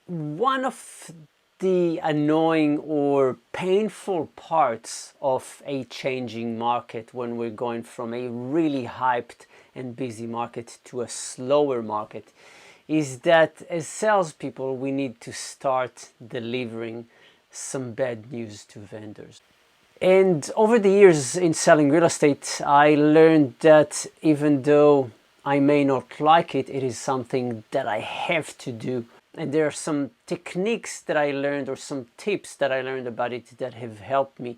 One of the annoying or painful parts of a changing market when we're going from a really hyped and busy market to a slower market is that as salespeople we need to start delivering some bad news to vendors. And over the years in selling real estate, I learned that even though I may not like it, it is something that I have to do. And there are some techniques that I learned or some tips that I learned about it that have helped me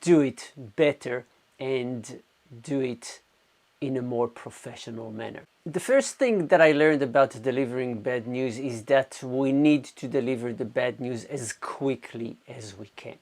do it better and do it in a more professional manner. The first thing that I learned about delivering bad news is that we need to deliver the bad news as quickly as we can.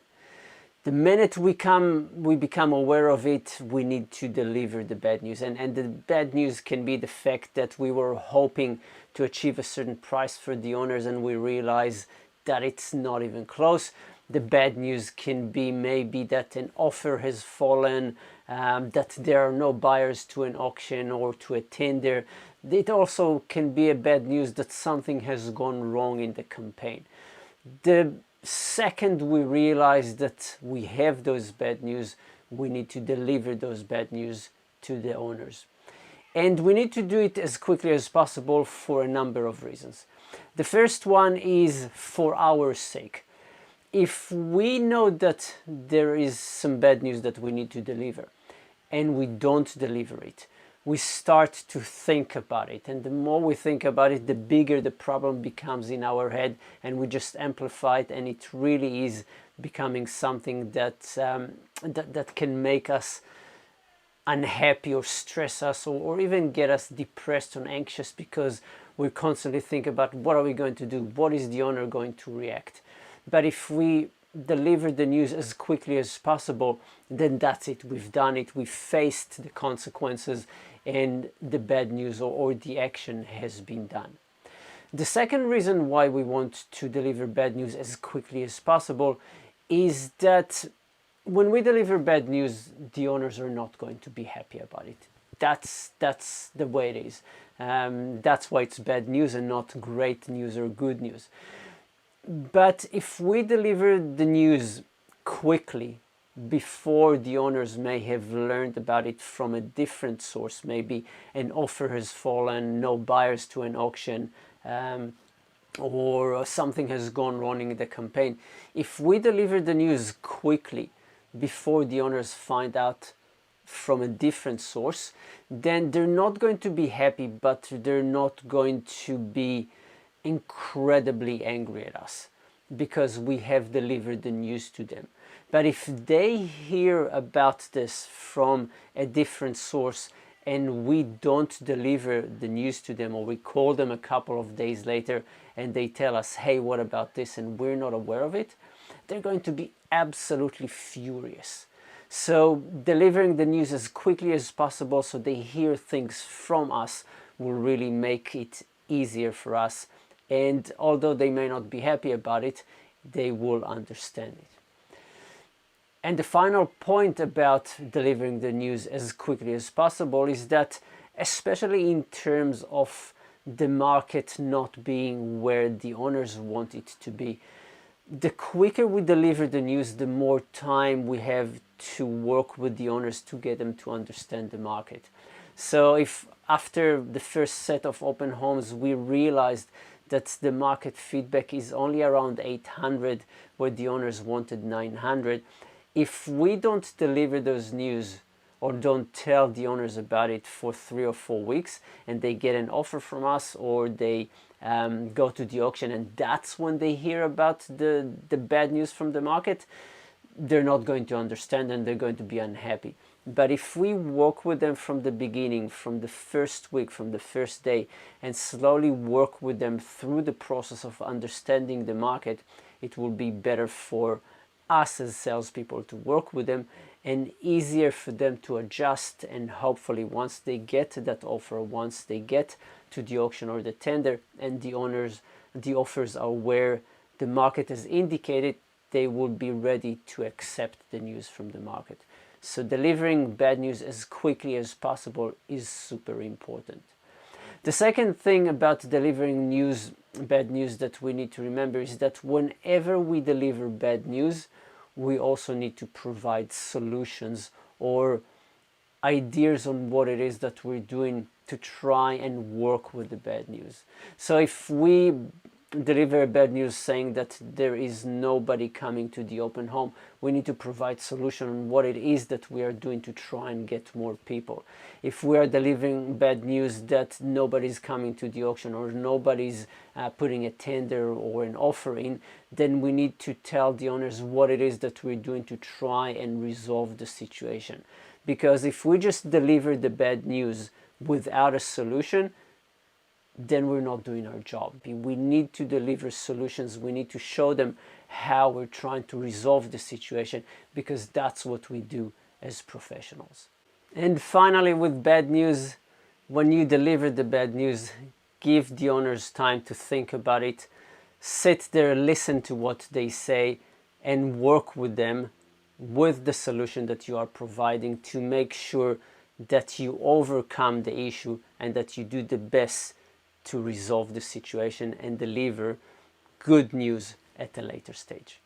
The minute we become aware of it, we need to deliver the bad news. And the bad news can be the fact that we were hoping to achieve a certain price for the owners and we realize that it's not even close. The bad news can be maybe that an offer has fallen, that there are no buyers to an auction or to a tender. It also can be a bad news that something has gone wrong in the campaign. The second we realize that we have those bad news, we need to deliver those bad news to the owners. And we need to do it as quickly as possible for a number of reasons. The first one is for our sake. If we know that there is some bad news that we need to deliver and we don't deliver it, we start to think about it, and the more we think about it, the bigger the problem becomes in our head, and we just amplify it, and it really is becoming something that that can make us unhappy or stress us or even get us depressed or anxious, because we constantly think about what are we going to do, what is the owner going to react. But if we deliver the news as quickly as possible, then that's it, we've done it, we've faced the consequences, and the bad news or the action has been done. The second reason why we want to deliver bad news as quickly as possible is that when we deliver bad news, the owners are not going to be happy about it. That's the way it is. That's why it's bad news and not great news or good news. But if we deliver the news quickly, before the owners may have learned about it from a different source, maybe an offer has fallen, no buyers to an auction, or something has gone wrong in the campaign. If we deliver the news quickly before the owners find out from a different source, then they're not going to be happy, but they're not going to be incredibly angry at us because we have delivered the news to them. But if they hear about this from a different source and we don't deliver the news to them, or we call them a couple of days later and they tell us, hey, what about this, and we're not aware of it, they're going to be absolutely furious. So delivering the news as quickly as possible so they hear things from us will really make it easier for us. And although they may not be happy about it, they will understand it. And the final point about delivering the news as quickly as possible is that, especially in terms of the market not being where the owners want it to be, the quicker we deliver the news, the more time we have to work with the owners to get them to understand the market. So if after the first set of open homes we realized that the market feedback is only around 800 where the owners wanted 900, if we don't deliver those news or don't tell the owners about it for 3 or 4 weeks and they get an offer from us, or they go to the auction and that's when they hear about the bad news from the market, they're not going to understand and they're going to be unhappy. But if we work with them from the beginning, from the first week, from the first day, and slowly work with them through the process of understanding the market, it will be better for us as salespeople to work with them and easier for them to adjust. And hopefully once they get that offer, once they get to the auction or the tender and the offers are where the market has indicated, they will be ready to accept the news from the market. So delivering bad news as quickly as possible is super important. The second thing about delivering news bad news that we need to remember is that whenever we deliver bad news, we also need to provide solutions or ideas on what it is that we're doing to try and work with the bad news. So if we deliver bad news saying that there is nobody coming to the open home, we need to provide solution on what it is that we are doing to try and get more people. If we are delivering bad news that nobody's coming to the auction or nobody's putting a tender or an offer in, then we need to tell the owners what it is that we're doing to try and resolve the situation. Because if we just deliver the bad news without a solution, then we're not doing our job. We need to deliver solutions. We need to show them how we're trying to resolve the situation, because that's what we do as professionals. And finally, with bad news, when you deliver the bad news, give the owners time to think about it. Sit there, listen to what they say, and work with them with the solution that you are providing to make sure that you overcome the issue and that you do the best to resolve the situation and deliver good news at a later stage.